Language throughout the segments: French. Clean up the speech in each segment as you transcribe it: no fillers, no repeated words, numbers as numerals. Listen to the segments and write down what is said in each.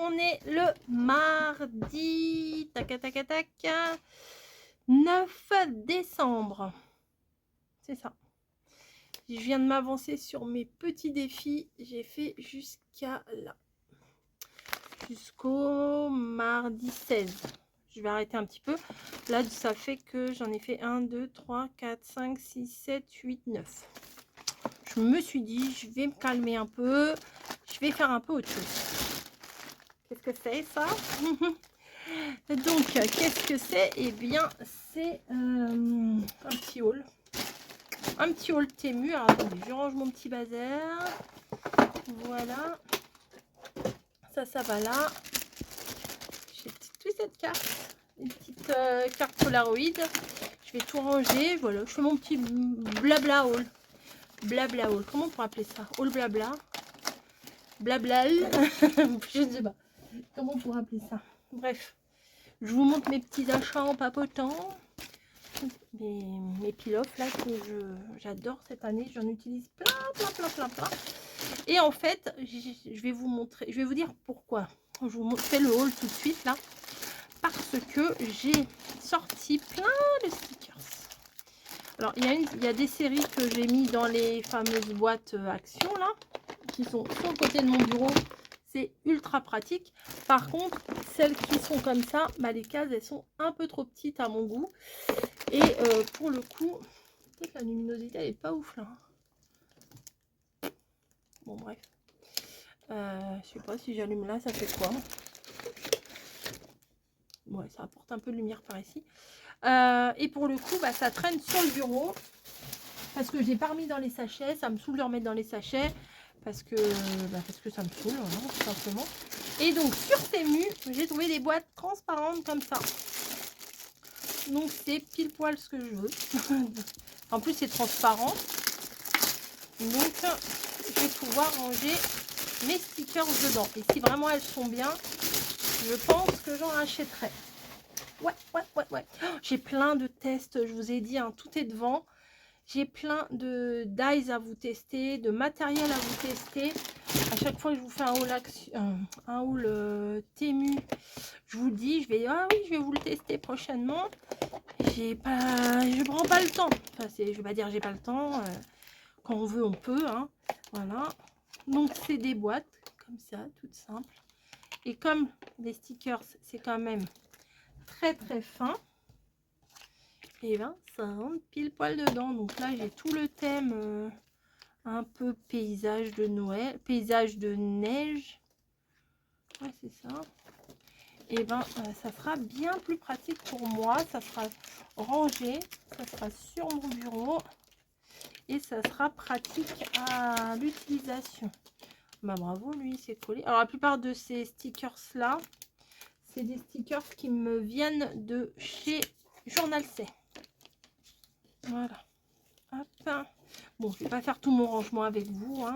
On est le mardi, tac, tac, tac, 9 décembre. C'est ça. Je viens de m'avancer sur mes petits défis. J'ai fait jusqu'à là. Jusqu'au mardi 16. Je vais arrêter un petit peu. Là, ça fait que j'en ai fait 1, 2, 3, 4, 5, 6, 7, 8, 9. Je me suis dit, je vais me calmer un peu. Je vais faire un peu autre chose. Qu'est-ce que c'est ça? Donc, qu'est-ce que c'est? Eh bien, c'est un petit haul. Un petit haul Temu. Alors, attendez, je range mon petit bazar. Voilà. Ça va là. J'ai toute cette carte. Une petite carte Polaroid. Je vais tout ranger. Voilà, je fais mon petit blabla haul. Blabla haul. Comment on pourrait appeler ça? Haul blabla. Blabla. Je ne sais pas. Comment on pourrait appeler ça? Bref. Je vous montre mes petits achats en papotant. Mes peel-off là que j'adore cette année. J'en utilise plein. Et en fait, je vais vous montrer. Je vais vous dire pourquoi. Je vous fais le haul tout de suite là. Parce que j'ai sorti plein de stickers. Alors, il y a des séries que j'ai mis dans les fameuses boîtes Action, là, qui sont sur le côté de mon bureau. C'est ultra pratique. Par contre, celles qui sont comme ça, bah, les cases, elles sont un peu trop petites à mon goût. Et pour le coup, peut-être la luminosité, elle n'est pas ouf, là. Bon, bref. Je sais pas si j'allume là, ça fait quoi? Ouais, ça apporte un peu de lumière par ici. Et pour le coup, bah, ça traîne sur le bureau. Parce que je l'ai pas remis dans les sachets. Ça me saoule de remettre dans les sachets. Parce que ça me saoule, hein, tout simplement. Et donc, sur Temu, j'ai trouvé des boîtes transparentes comme ça. Donc, c'est pile poil ce que je veux. En plus, c'est transparent. Donc, je vais pouvoir ranger mes stickers dedans. Et si vraiment elles sont bien, je pense que j'en rachèterai. Ouais. J'ai plein de tests, je vous ai dit, hein, tout est devant. J'ai plein de dies à vous tester, de matériel à vous tester. À chaque fois que je vous fais un haul Temu, je vous dis, je vais vous le tester prochainement. Je prends pas le temps. Enfin, je vais pas dire j'ai pas le temps. Quand on veut, on peut. Hein. Voilà. Donc, c'est des boîtes comme ça, toutes simples. Et comme les stickers, c'est quand même très fin. Et ben, ça rentre pile poil dedans. Donc là, j'ai tout le thème un peu paysage de Noël, paysage de neige. Ouais, c'est ça. Et ben, ça sera bien plus pratique pour moi. Ça sera rangé, ça sera sur mon bureau et ça sera pratique à l'utilisation. Bah bravo, lui, c'est collé. Alors la plupart de ces stickers là, c'est des stickers qui me viennent de chez Journal C. Voilà. Hop. Bon, je vais pas faire tout mon rangement avec vous, hein,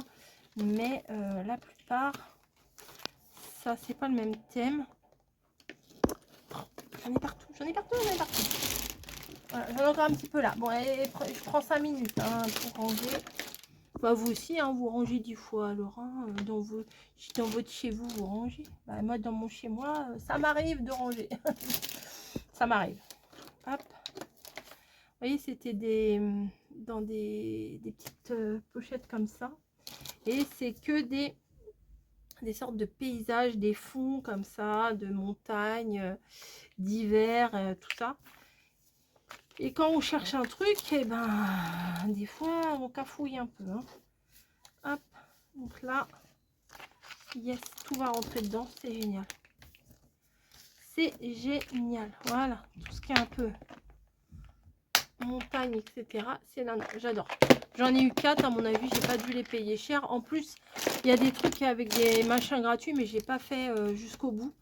mais la plupart, ça c'est pas le même thème. J'en ai partout. Voilà, j'en ai encore un petit peu là. Bon, allez, je prends 5 minutes hein, pour ranger. Bah, vous aussi, hein, vous rangez 10 fois alors. Hein, dans votre chez vous, vous rangez. Bah, moi, dans mon chez moi, ça m'arrive de ranger. Ça m'arrive. Hop. Vous voyez, c'était dans des petites pochettes comme ça. Et c'est que des sortes de paysages, des fonds comme ça, de montagnes, d'hiver, tout ça. Et quand on cherche un truc, et ben, des fois, on cafouille un peu. Hein. Hop, donc là, yes, tout va rentrer dedans, c'est génial. C'est génial. Voilà, tout ce qui est un peu montagne, etc. C'est là, j'adore. J'en ai eu 4, à mon avis, j'ai pas dû les payer cher. En plus, il y a des trucs avec des machins gratuits, mais j'ai pas fait jusqu'au bout.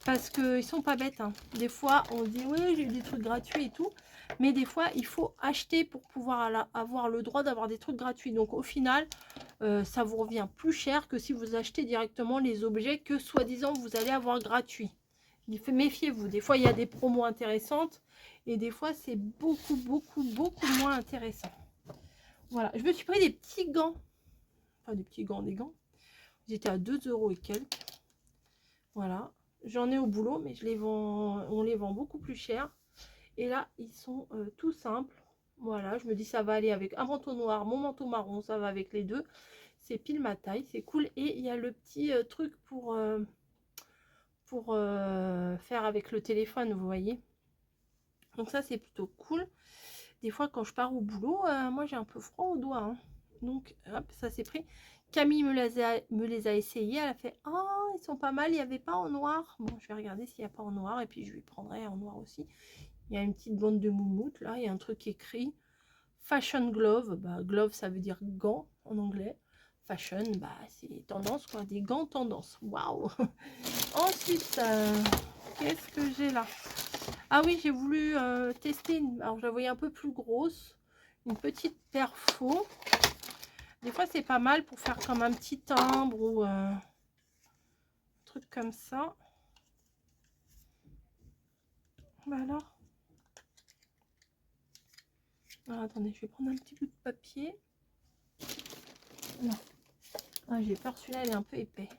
Parce qu'ils sont pas bêtes. Hein. Des fois, on dit, oui, j'ai eu des trucs gratuits et tout. Mais des fois, il faut acheter pour pouvoir avoir le droit d'avoir des trucs gratuits. Donc, au final, ça vous revient plus cher que si vous achetez directement les objets que, soi-disant, vous allez avoir gratuits. Méfiez-vous. Des fois, il y a des promos intéressantes. Et des fois, c'est beaucoup moins intéressant. Voilà. Je me suis pris des petits gants. Enfin, des petits gants, des gants. Ils étaient à 2 € et quelques. Voilà. J'en ai au boulot, mais je les vends, on les vend beaucoup plus cher. Et là, ils sont tout simples. Voilà, je me dis ça va aller avec un manteau noir, mon manteau marron, ça va avec les deux. C'est pile ma taille, c'est cool. Et il y a le petit truc pour faire avec le téléphone, vous voyez. Donc ça, c'est plutôt cool. Des fois, quand je pars au boulot, moi, j'ai un peu froid aux doigts. Hein. Donc, hop, ça c'est pris. Camille me les a essayés. Elle a fait « Oh, ils sont pas mal, il n'y avait pas en noir. » Bon, je vais regarder s'il n'y a pas en noir. Et puis, je lui prendrai en noir aussi. Il y a une petite bande de moumoute, là. Il y a un truc écrit. Fashion glove. Bah, glove, ça veut dire gants en anglais. Fashion, bah, c'est tendance, quoi. Des gants tendance. Waouh. Ensuite, qu'est-ce que j'ai là? Ah oui, j'ai voulu tester. Alors, je la voyais un peu plus grosse. Une petite paire faux. Des fois, c'est pas mal pour faire comme un petit timbre ou un truc comme ça. Bah alors. Ah, attendez, je vais prendre un petit bout de papier. Non. Ah, j'ai peur, celui-là, il est un peu épais.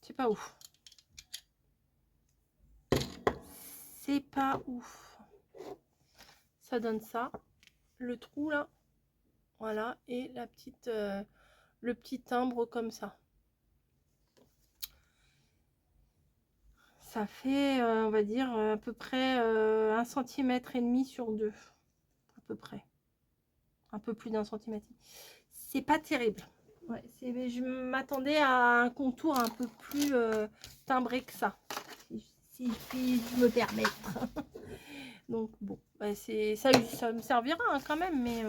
C'est pas ouf. C'est pas ouf. Ça donne ça. Le trou, là. Voilà. Et la petite, le petit timbre comme ça. Ça fait, on va dire, à peu près 1,5 cm sur 2. À peu près. Un peu plus d'1 centimètre. C'est pas terrible. Ouais, je m'attendais à un contour un peu plus timbré que ça. Si je puis me permettre. Donc bon, bah ça me servira hein, quand même. Mais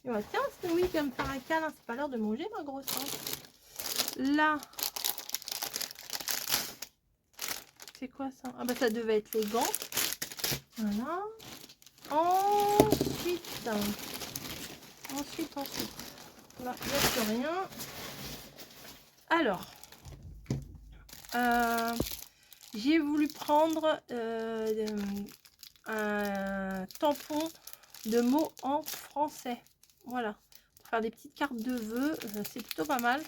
ouais, tiens, oui, viens me faire un câlin. C'est pas l'heure de manger, ma grosse. Hein. Là. C'est quoi ça? Ah bah ça devait être les gants. Voilà. Ensuite. Là, il n'y a plus rien. Alors. J'ai voulu prendre un tampon de mots en français. Voilà. Pour faire des petites cartes de vœux. C'est plutôt pas mal.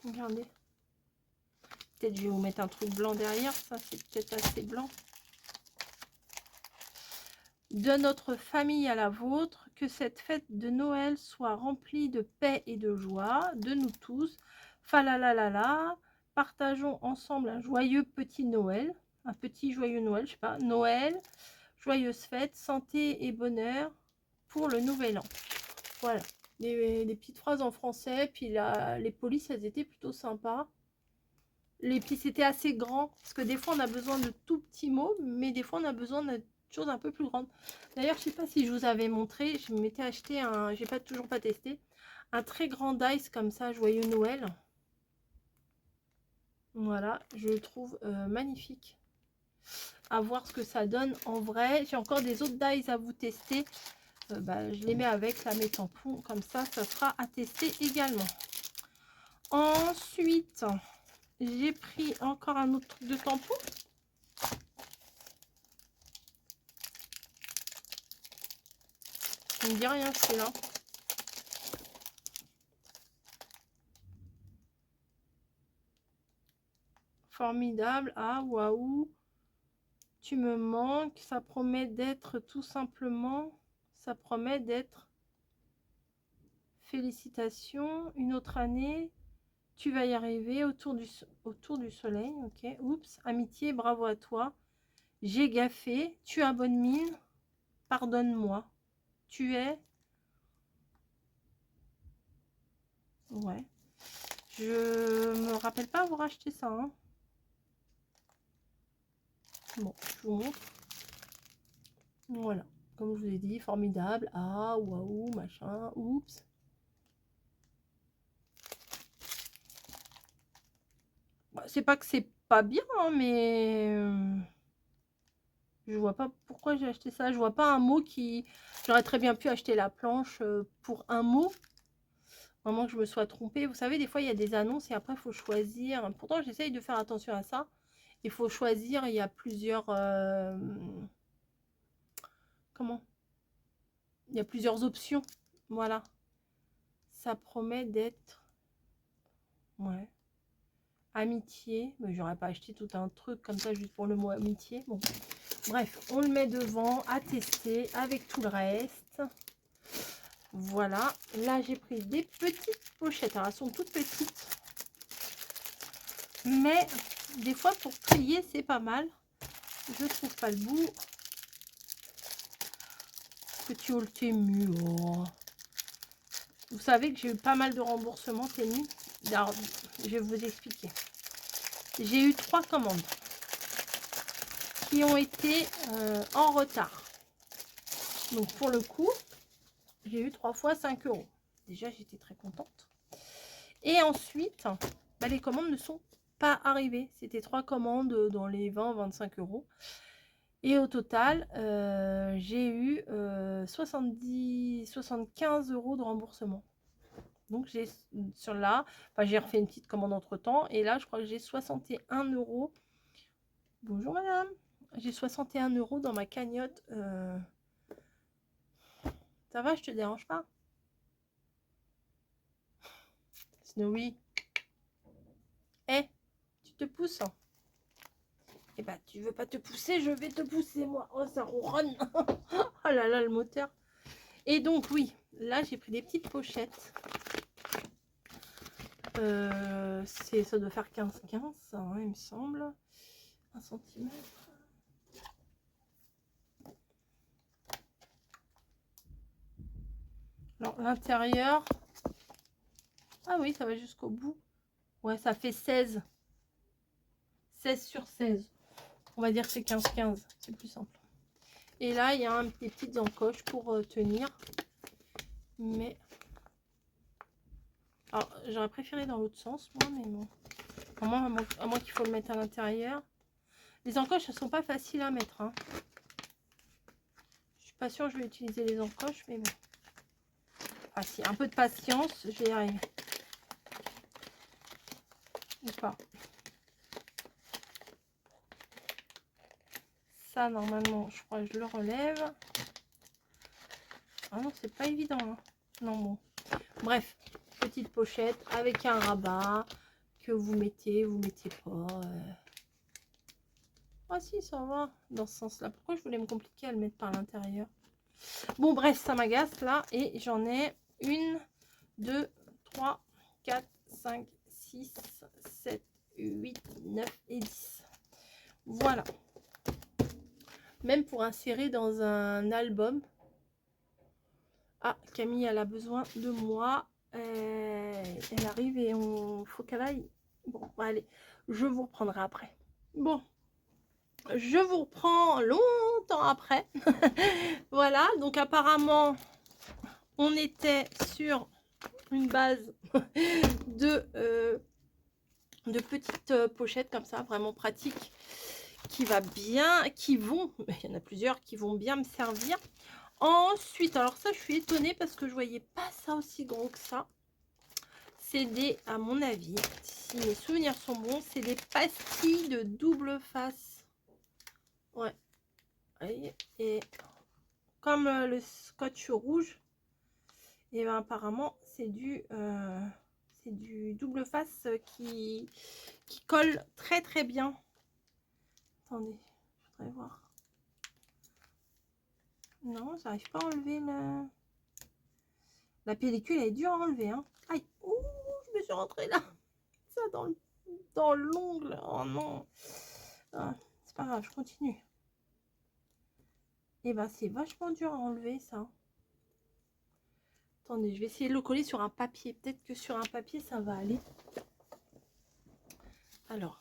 Regardez. Peut-être je vais vous mettre un truc blanc derrière. Ça, c'est peut-être assez blanc. De notre famille à la vôtre, que cette fête de Noël soit remplie de paix et de joie, de nous tous. Falalalala, partageons ensemble un joyeux petit Noël, un petit joyeux Noël, je sais pas, Noël, joyeuse fête, santé et bonheur pour le nouvel an. Voilà, des petites phrases en français, puis là, les polices, elles étaient plutôt sympas. Les puis c'était assez grand, parce que des fois on a besoin de tout petits mots, mais des fois on a besoin de choses un peu plus grandes. D'ailleurs, je sais pas si je vous avais montré, je m'étais acheté un, j'ai pas toujours pas testé, un très grand dice comme ça, joyeux Noël. Voilà, je le trouve magnifique. À voir ce que ça donne en vrai. J'ai encore des autres dice à vous tester. Bah, je les mets avec là, mes tampons, comme ça sera à tester également. Ensuite, j'ai pris encore un autre truc de tampon. Il me dit rien celui-là. Formidable. Ah, waouh. Tu me manques. Ça promet d'être tout simplement. Ça promet d'être. Félicitations. Une autre année. Tu vas y arriver. Autour du soleil. Ok. Oups. Amitié. Bravo à toi. J'ai gaffé. Tu as bonne mine. Pardonne-moi. Tu es. Ouais. Je me rappelle pas avoir acheté ça. Hein. Bon, je vous montre. Voilà. Comme je vous ai dit, formidable. Ah, waouh, machin. Oups. Bah, c'est pas que c'est pas bien, hein, mais je vois pas pourquoi j'ai acheté ça. Je vois pas un mot qui... J'aurais très bien pu acheter la planche pour un mot. Vraiment que je me sois trompée. Vous savez, des fois, il y a des annonces et après, il faut choisir. Pourtant, j'essaye de faire attention à ça. Il faut choisir. Il y a plusieurs... comment? Il y a plusieurs options. Voilà. Ça promet d'être... Ouais. Amitié. Mais j'aurais pas acheté tout un truc comme ça juste pour le mot amitié. Bon. Bref, on le met devant à tester avec tout le reste. Voilà. Là, j'ai pris des petites pochettes. Alors, elles sont toutes petites. Mais des fois, pour trier, c'est pas mal. Je trouve pas le bout. Petit Ultime. Oh. Vous savez que j'ai eu pas mal de remboursements, Temu. Alors, je vais vous expliquer. J'ai eu 3 commandes qui ont été en retard. Donc, pour le coup, j'ai eu 3 fois 5 €. Déjà, j'étais très contente. Et ensuite, bah, les commandes ne sont pas arrivées. C'était 3 commandes dans les 20-25 €. Et au total, j'ai eu 75 € de remboursement. Donc, j'ai sur là, enfin, j'ai refait une petite commande entre temps. Et là, je crois que j'ai 61 €. Bonjour madame. J'ai 61 € dans ma cagnotte. Ça va, je te dérange pas? Snowy. Eh, tu te pousses? Eh ben, tu veux pas te pousser, je vais te pousser, moi. Oh, ça ronronne. Oh là là, le moteur. Et donc, oui, là, j'ai pris des petites pochettes. Ça doit faire 15-15, hein, il me semble. 1 cm. Alors, l'intérieur... Ah oui, ça va jusqu'au bout. Ouais, ça fait 16. 16 sur 16. On va dire que c'est 15-15. C'est plus simple. Et là, il y a des petites encoches pour tenir. Mais... Alors, j'aurais préféré dans l'autre sens, moi, mais bon. À moins qu'il faut le mettre à l'intérieur. Les encoches, elles sont pas faciles à mettre. Hein. Je suis pas sûre que je vais utiliser les encoches, mais bon. Ah si, un peu de patience, je vais y arriver. Ou pas. Ça, normalement, je crois que je le relève. Ah non, c'est pas évident. Hein. Non, bon. Bref, petite pochette avec un rabat que vous mettez pas. Ah si, ça va dans ce sens-là. Pourquoi je voulais me compliquer à le mettre par l'intérieur? Bon, bref, ça m'agace là. Et j'en ai 1, 2, 3, 4, 5, 6, 7, 8, 9 et 10. Voilà. Même pour insérer dans un album. Ah, Camille, elle a besoin de moi. Elle arrive et on faut qu'elle aille. Bon, allez, je vous reprendrai après. Bon, je vous reprends longtemps après. Voilà, donc apparemment, on était sur une base de petites pochettes comme ça, vraiment pratiques, qui va bien, qui vont, il y en a plusieurs qui vont bien me servir. Ensuite, alors ça, je suis étonnée parce que je voyais pas ça aussi gros que ça. C'est des, à mon avis, si mes souvenirs sont bons, c'est des pastilles de double face. Ouais. Et comme le scotch rouge, et ben apparemment c'est du double face qui colle très très bien. Attendez, je voudrais voir. Non, j'arrive pas à enlever la pellicule, elle est dure à enlever. Hein. Aïe, ouh, je me suis rentrée là. Ça dans l'ongle. Oh non. Ah, c'est pas grave, je continue. Et ben c'est vachement dur à enlever ça. Attendez, je vais essayer de le coller sur un papier. Peut-être que sur un papier, ça va aller. Alors,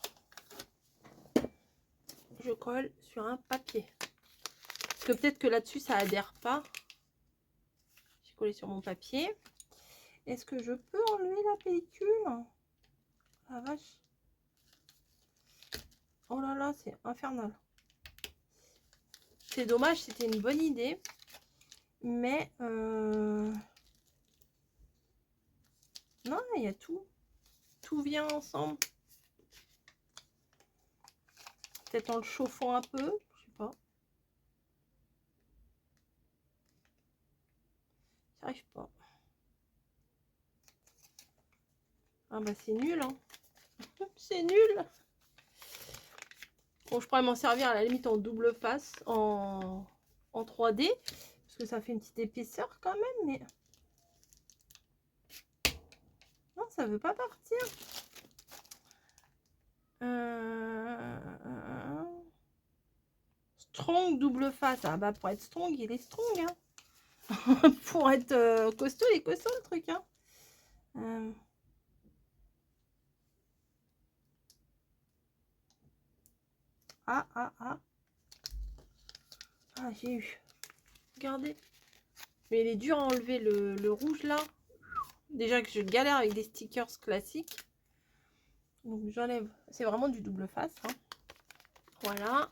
je colle sur un papier. Parce que peut-être que là-dessus, ça adhère pas. J'ai collé sur mon papier. Est-ce que je peux enlever la pellicule? La vache. Oh là là, c'est infernal. C'est dommage, c'était une bonne idée. Mais... non, il y a tout. Tout vient ensemble. Peut-être en le chauffant un peu. Je sais pas. J'arrive pas. Ah bah c'est nul, hein. C'est nul. Bon, je pourrais m'en servir à la limite en double face, en 3D. Parce que ça fait une petite épaisseur quand même, mais... Non, ça veut pas partir. Strong double face. Ah bah pour être strong, il est strong. Hein. Pour être costaud, il est costaud le truc. Hein. Ah, j'ai eu. Regardez. Mais il est dur à enlever le rouge là. Déjà que je galère avec des stickers classiques. Donc j'enlève. C'est vraiment du double face. Hein. Voilà.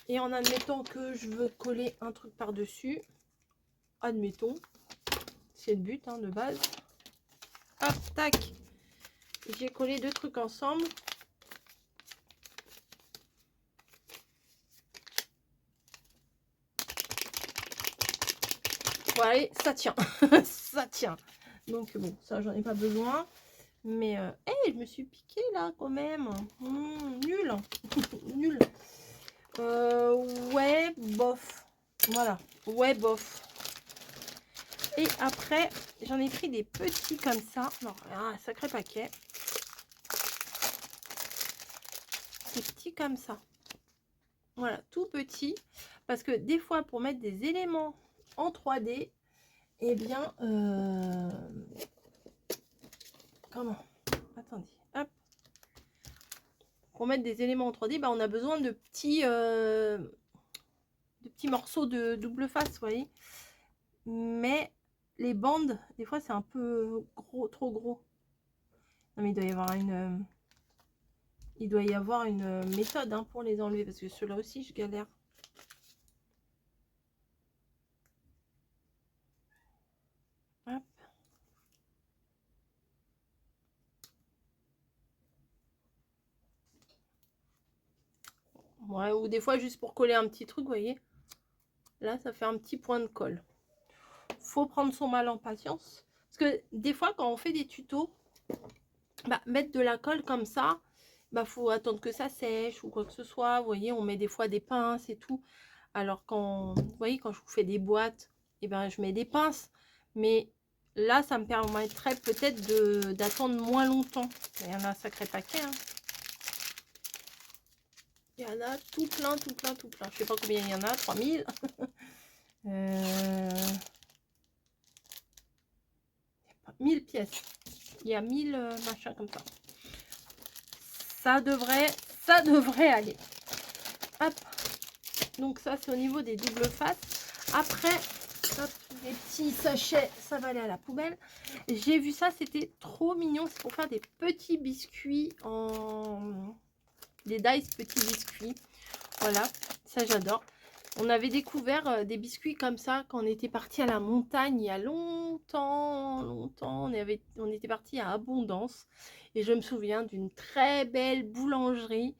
Et en admettant que je veux coller un truc par-dessus. Admettons. C'est le but hein, de base. Hop, tac. J'ai collé deux trucs ensemble. Voilà, ça tient. Ça tient. Donc bon, ça j'en ai pas besoin. Mais hey, je me suis piqué là quand même. Nul. Nul. Ouais, bof. Voilà. Ouais, bof. Et après, j'en ai pris des petits comme ça. Non, un sacré paquet. Des petits comme ça. Voilà, tout petit. Parce que des fois, pour mettre des éléments en 3D, eh bien, comment? Attendez, hop. Pour mettre des éléments en 3D, bah, on a besoin de petits morceaux de double face, vous voyez. Mais les bandes, des fois, c'est un peu gros, trop gros. Non, mais il doit y avoir une méthode hein, pour les enlever, parce que ceux-là aussi, je galère. Hop. Ouais, ou des fois, juste pour coller un petit truc, vous voyez. Là, ça fait un petit point de colle. Faut prendre son mal en patience. Parce que des fois, quand on fait des tutos, bah, mettre de la colle comme ça, bah, faut attendre que ça sèche ou quoi que ce soit. Vous voyez, on met des fois des pinces et tout. Alors quand, vous voyez, quand je vous fais des boîtes, et ben, je mets des pinces. Mais là, ça me permettrait peut-être d'attendre moins longtemps. Il y en a un sacré paquet. Hein. Il y en a tout plein, tout plein, tout plein. Je sais pas combien il y en a, 3000. Il y a 1000 pièces. Il y a 1000 machins comme ça. Ça devrait aller. Hop. Donc ça, c'est au niveau des doubles faces. Après, hop, les petits sachets, ça va aller à la poubelle. J'ai vu ça, c'était trop mignon. C'est pour faire des petits biscuits en... Des dice petits biscuits. Voilà, ça j'adore. On avait découvert des biscuits comme ça quand on était parti à la montagne il y a longtemps. On était parti à Abondance. Et je me souviens d'une très belle boulangerie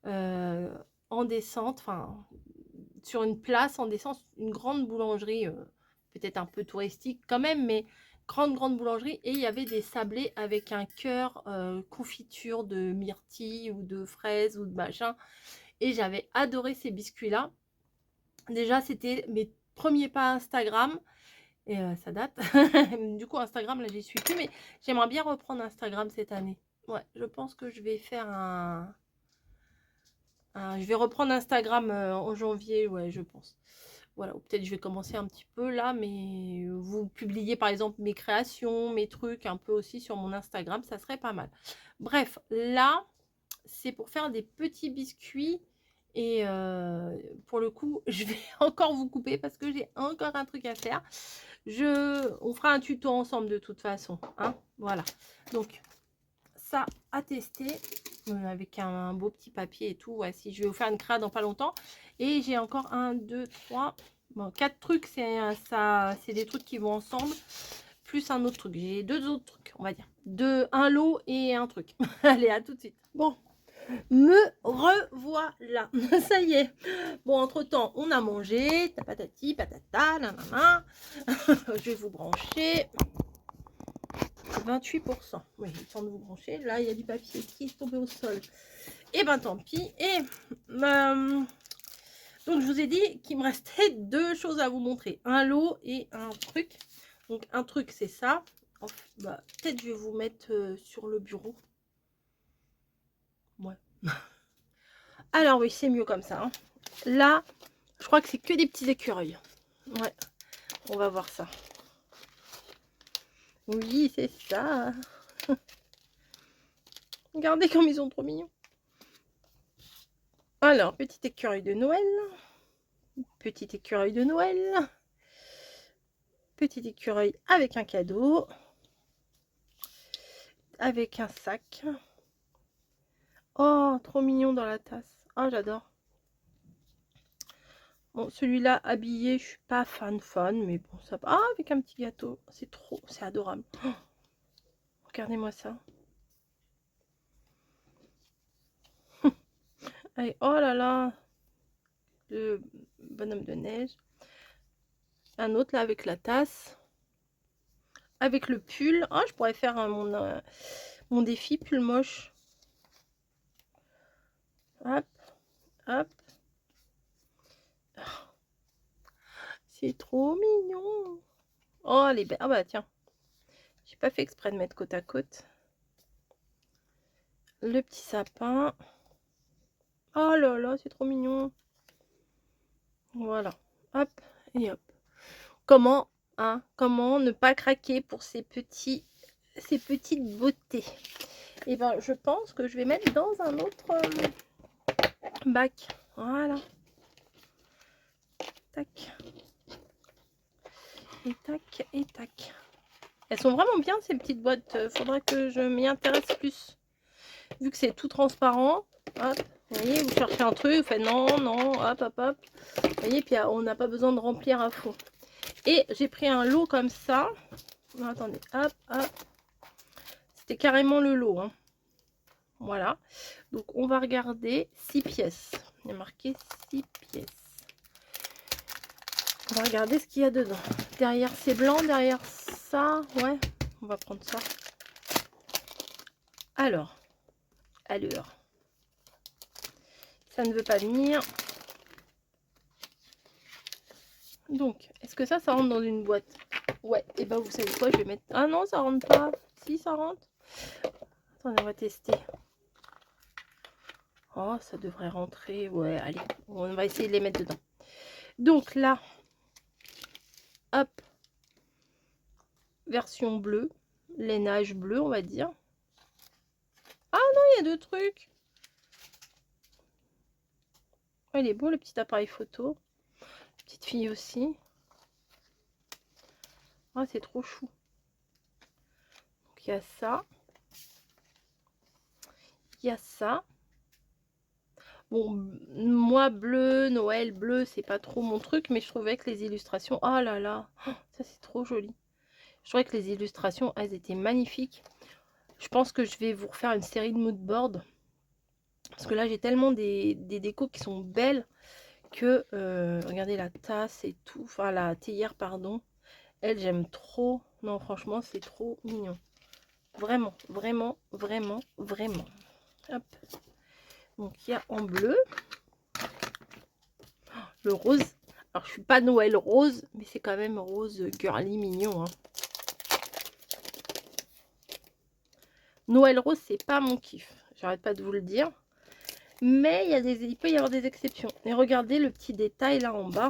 en descente, enfin sur une place en descente, une grande boulangerie, peut-être un peu touristique quand même, mais grande boulangerie. Et il y avait des sablés avec un cœur confiture de myrtille ou de fraises ou de machin. Et j'avais adoré ces biscuits-là. Déjà, c'était mes premiers pas Instagram. Et ça date. Du coup, Instagram, là, j'y suis plus. Mais j'aimerais bien reprendre Instagram cette année. Ouais, je pense que je vais faire je vais reprendre Instagram en janvier. Ouais, je pense. Voilà, ou peut-être je vais commencer un petit peu là. Mais vous publiez, par exemple, mes créations, mes trucs, un peu aussi sur mon Instagram. Ça serait pas mal. Bref, là, c'est pour faire des petits biscuits. Et pour le coup, je vais encore vous couper parce que j'ai encore un truc à faire. On fera un tuto ensemble de toute façon. Hein, voilà. Donc, ça à tester. Avec un beau petit papier et tout. Voici, je vais vous faire une créa dans pas longtemps. Et j'ai encore 1, 2, 3, bon, 4 trucs. C'est des trucs qui vont ensemble. Plus un autre truc. J'ai 2 autres trucs, on va dire. Un lot et un truc. Allez, à tout de suite. Bon. Me revoilà. Ça y est. Bon, entre temps, on a mangé. Patati, patata, nanana. Je vais vous brancher. 28%. Oui, il temps de vous brancher. Là, il y a du papier qui est tombé au sol. Et ben tant pis. Et donc, je vous ai dit qu'il me restait deux choses à vous montrer. Un lot et un truc. Donc, un truc, c'est ça. Bah, peut-être je vais vous mettre sur le bureau. Ouais. Alors, oui, c'est mieux comme ça. Hein. Là, je crois que c'est que des petits écureuils. Ouais. On va voir ça. Oui, c'est ça. Regardez comme ils sont trop mignons. Alors, petit écureuil de Noël. Petit écureuil de Noël. Petit écureuil avec un cadeau. Avec un sac. Oh, trop mignon dans la tasse. Oh, j'adore. Bon, celui-là habillé, je suis pas fan, mais bon, ça va. Ah, avec un petit gâteau. C'est trop, c'est adorable. Oh, regardez-moi ça. Allez, oh là là. Le bonhomme de neige. Un autre là avec la tasse. Avec le pull. Oh, je pourrais faire mon défi pull moche. Hop, hop. C'est trop mignon. Oh, les belles. Ah bah tiens. J'ai pas fait exprès de mettre côte à côte. Le petit sapin. Oh là là, c'est trop mignon. Voilà. Hop et hop. Comment, hein, comment ne pas craquer pour ces petites beautés. Et ben, je pense que je vais mettre dans un autre bac. Voilà. Tac. Et tac, et tac. Elles sont vraiment bien ces petites boîtes. Faudra que je m'y intéresse plus. Vu que c'est tout transparent. Hop. Vous voyez, vous cherchez un truc, vous faites non, non, hop, hop, hop. Vous voyez, puis on n'a pas besoin de remplir à fond. Et j'ai pris un lot comme ça. Non, attendez, hop, hop. C'était carrément le lot. Hein. Voilà. Donc, on va regarder 6 pièces. Il y a marqué 6 pièces. On va regarder ce qu'il y a dedans. Derrière, c'est blanc. Derrière, ça. Ouais, on va prendre ça. Alors. Ça ne veut pas venir. Donc, est-ce que ça rentre dans une boîte? Ouais, et ben vous savez quoi, je vais mettre... Ah non, ça rentre pas. Si, ça rentre. Attendez, on va tester. Oh, ça devrait rentrer. Ouais, allez, on va essayer de les mettre dedans. Donc là, hop, version bleue, lainage bleu, on va dire. Ah non, il y a deux trucs. Oh, il est beau le petit appareil photo. Petite fille aussi. Ah, c'est trop chou. Donc il y a ça. Il y a ça. Bon, moi, bleu, Noël, bleu, c'est pas trop mon truc, mais je trouvais que les illustrations... Oh là là, ça c'est trop joli. Je trouvais que les illustrations, elles étaient magnifiques. Je pense que je vais vous refaire une série de mood boards. Parce que là, j'ai tellement des décos qui sont belles que... regardez la tasse et tout. Enfin, la théière, pardon. Elle, j'aime trop. Non, franchement, c'est trop mignon. Vraiment, vraiment, vraiment, vraiment. Hop. Donc, il y a en bleu. Le rose. Alors, je suis pas Noël rose, mais c'est quand même rose girly mignon. Hein. Noël rose, c'est pas mon kiff. J'arrête pas de vous le dire. Mais il peut y avoir des exceptions. Et regardez le petit détail là en bas.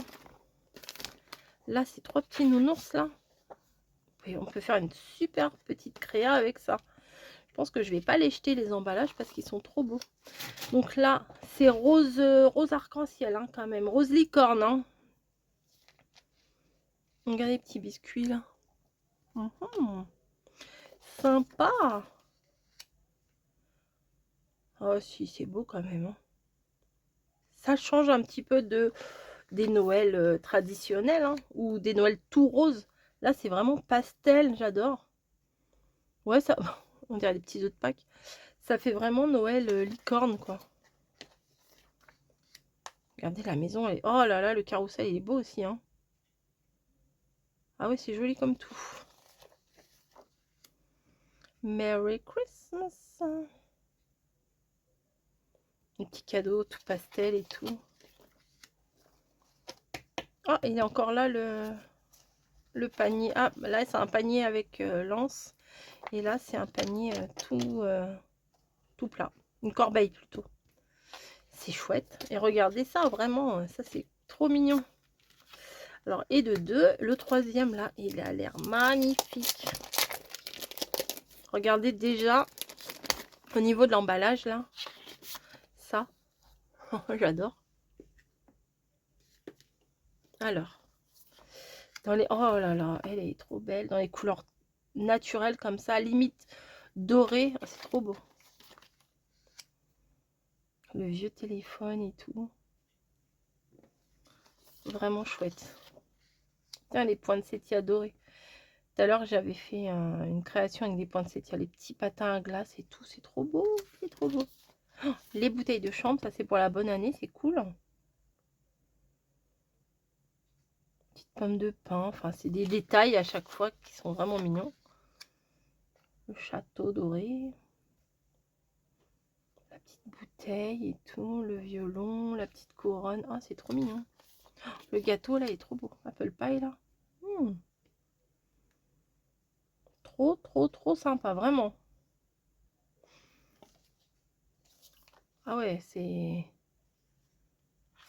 Là, c'est 3 petits nounours là. Et on peut faire une super petite créa avec ça. Je pense que je vais pas les jeter les emballages parce qu'ils sont trop beaux. Donc là, c'est rose, rose arc-en-ciel hein, quand même. Rose licorne. Hein. Regardez les petits biscuits là. Sympa. Oh si, c'est beau quand même. Hein. Ça change un petit peu des Noëls traditionnels. Hein, ou des Noëls tout roses. Là, c'est vraiment pastel. J'adore. Ouais, ça... On dirait des petits œufs de Pâques. Ça fait vraiment Noël licorne, quoi. Regardez la maison. Elle est... Oh là là, le carrousel, il est beau aussi. Hein. Ah oui, c'est joli comme tout. Merry Christmas. Un petit cadeau tout pastel et tout. Ah, il est encore là le panier. Ah, là c'est un panier avec lance. Et là c'est un panier tout plat. Une corbeille plutôt. C'est chouette. Et regardez ça, vraiment, ça c'est trop mignon. Alors, et de deux, le troisième là, il a l'air magnifique. Regardez déjà au niveau de l'emballage là. Ça, j'adore. Alors, dans les... Oh là là, elle est trop belle. Dans les couleurs naturelles comme ça, limite doré. Oh, c'est trop beau. Le vieux téléphone et tout. Vraiment chouette. Tiens, les poinsettias dorés. Tout à l'heure, j'avais fait une création avec des poinsettias, les petits patins à glace et tout. C'est trop beau, c'est trop beau. Oh, les bouteilles de chambre, ça c'est pour la bonne année, c'est cool. Petite pomme de pin, enfin c'est des détails à chaque fois qui sont vraiment mignons. Le château doré. La petite bouteille et tout, le violon, la petite couronne. Ah, c'est trop mignon. Le gâteau là, il est trop beau. Apple pie là. Trop, trop, trop sympa, vraiment. Ah ouais, c'est...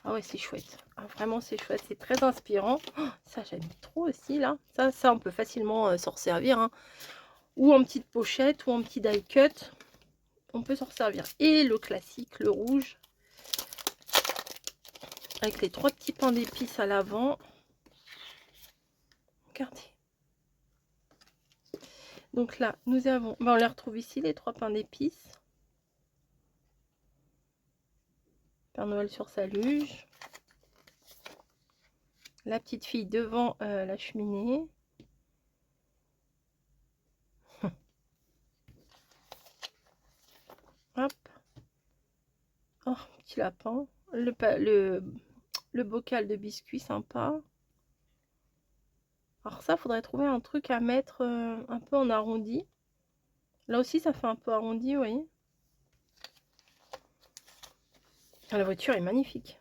Ah ouais, c'est chouette. Ah, vraiment, c'est chouette. C'est très inspirant. Oh, ça, j'aime trop aussi, là. Ça on peut facilement s'en servir. Hein. Ou en petite pochette, ou en petit die cut. On peut s'en servir. Et le classique, le rouge. Avec les 3 petits pains d'épices à l'avant. Regardez. Donc là, nous avons... Ben, on les retrouve ici, les 3 pains d'épices. Père Noël sur sa luge. La petite fille devant la cheminée. Hop. Oh, petit lapin. Le bocal de biscuits sympa. Alors ça, faudrait trouver un truc à mettre un peu en arrondi. Là aussi, ça fait un peu arrondi, vous voyez. Ah, la voiture est magnifique.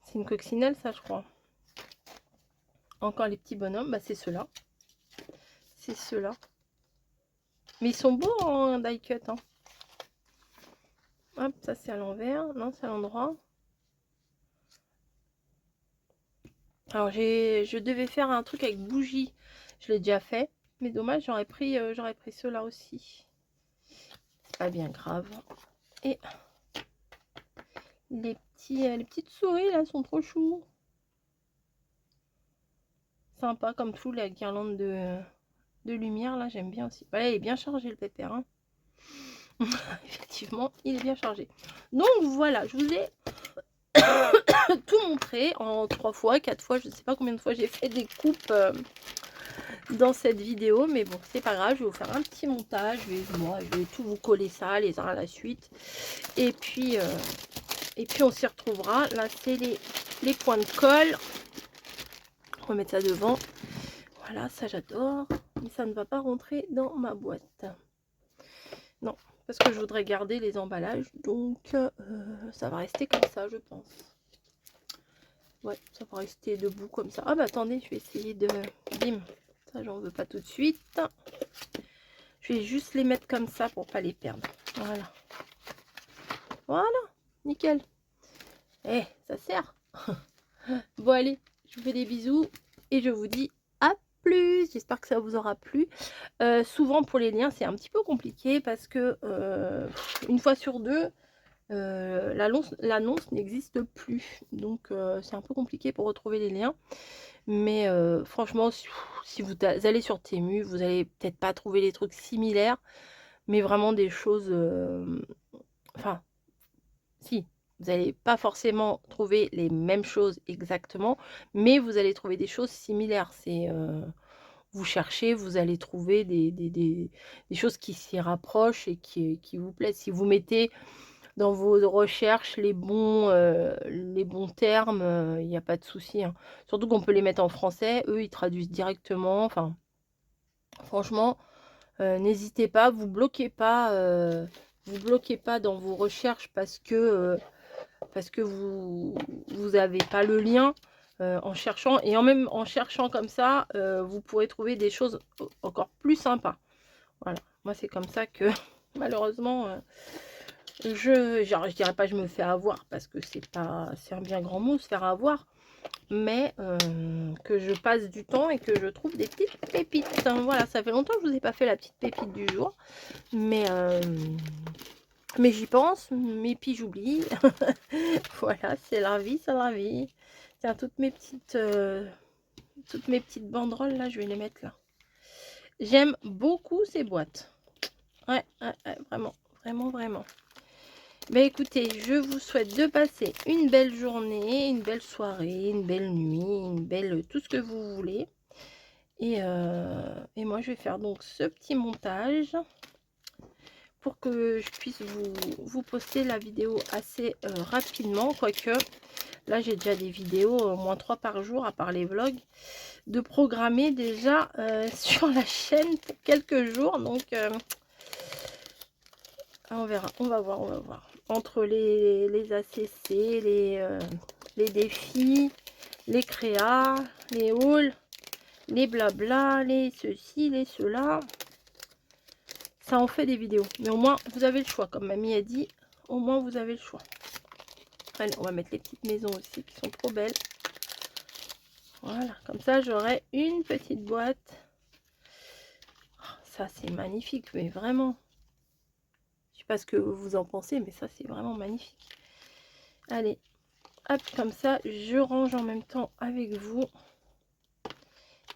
C'est une coccinelle, ça, je crois. Encore les petits bonhommes, bah, c'est ceux-là. C'est ceux-là. Mais ils sont beaux en die cut. Hein. Hop, ça c'est à l'envers. Non, c'est à l'endroit. Alors, je devais faire un truc avec bougie. Je l'ai déjà fait. Mais dommage, j'aurais pris ceux-là aussi. C'est pas bien grave. Et les petites souris, là, sont trop chou. Sympa comme tout, la guirlande de lumière, là, j'aime bien aussi. Voilà, il est bien chargé, le pépère. Hein. Effectivement, il est bien chargé. Donc, voilà, je vous ai tout montré en 3 fois, 4 fois, je ne sais pas combien de fois j'ai fait des coupes dans cette vidéo, mais bon, c'est pas grave, je vais vous faire un petit montage, je vais tout vous coller ça les uns à la suite, et puis on s'y retrouvera. Là, c'est les points de colle, on va mettre ça devant, voilà, ça j'adore, mais ça ne va pas rentrer dans ma boîte, non, parce que je voudrais garder les emballages, donc ça va rester comme ça, je pense. Ouais, ça va rester debout comme ça. Ah bah attendez, je vais essayer de... Bim, ça j'en veux pas tout de suite. Je vais juste les mettre comme ça pour pas les perdre. Voilà. Voilà, nickel. Eh, ça sert. Bon allez, je vous fais des bisous et je vous dis à plus. J'espère que ça vous aura plu. Souvent pour les liens, c'est un petit peu compliqué parce que une fois sur deux, l'annonce n'existe plus, donc c'est un peu compliqué pour retrouver les liens, mais franchement si vous allez sur Temu, vous allez peut-être pas trouver les trucs similaires, mais vraiment des choses enfin si vous n'allez pas forcément trouver les mêmes choses exactement, mais vous allez trouver des choses similaires. C'est vous cherchez, vous allez trouver des choses qui s'y rapprochent et qui vous plaisent. Si vous mettez dans vos recherches les bons termes, il n'y a pas de souci, hein. Surtout qu'on peut les mettre en français, eux, ils traduisent directement. Enfin, franchement, n'hésitez pas, vous bloquez pas dans vos recherches parce que vous avez pas le lien. En cherchant, et même en cherchant comme ça, vous pourrez trouver des choses encore plus sympas. Voilà, moi c'est comme ça que malheureusement je dirais pas je me fais avoir, parce que c'est un bien grand mot se faire avoir, mais que je passe du temps et que je trouve des petites pépites, hein. Voilà, ça fait longtemps que je vous ai pas fait la petite pépite du jour, mais j'y pense, mais puis j'oublie. Voilà, c'est la vie, c'est la vie. Tiens, toutes mes petites banderoles là, je vais les mettre là. J'aime beaucoup ces boîtes. Ouais, vraiment, vraiment, vraiment. Ben écoutez, je vous souhaite de passer une belle journée, une belle soirée, une belle nuit, une belle tout ce que vous voulez. Et moi, je vais faire donc ce petit montage pour que je puisse vous poster la vidéo assez rapidement. Quoique, là, j'ai déjà des vidéos, au moins 3 par jour, à part les vlogs, de programmer déjà sur la chaîne pour quelques jours. Donc, on verra, on va voir, entre les ACC, les défis, les créas, les hauls, les blabla, les ceci, les cela, ça en fait des vidéos. Mais au moins, vous avez le choix. Comme mamie a dit, au moins, vous avez le choix. Allez, on va mettre les petites maisons aussi qui sont trop belles. Voilà, comme ça, j'aurai une petite boîte. Oh, ça, c'est magnifique, mais vraiment. Je sais pas ce que vous en pensez, mais ça, c'est vraiment magnifique. Allez, hop, comme ça, je range en même temps avec vous.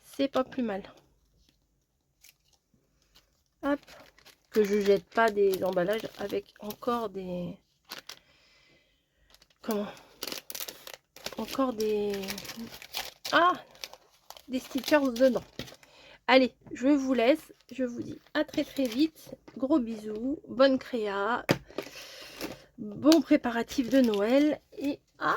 C'est pas plus mal. Hop, que je jette pas des emballages avec encore des... Comment? Encore des... Ah, des stickers dedans. Allez, je vous laisse. Je vous dis à très très vite. Gros bisous. Bonne créa. Bon préparatif de Noël. Et... Ah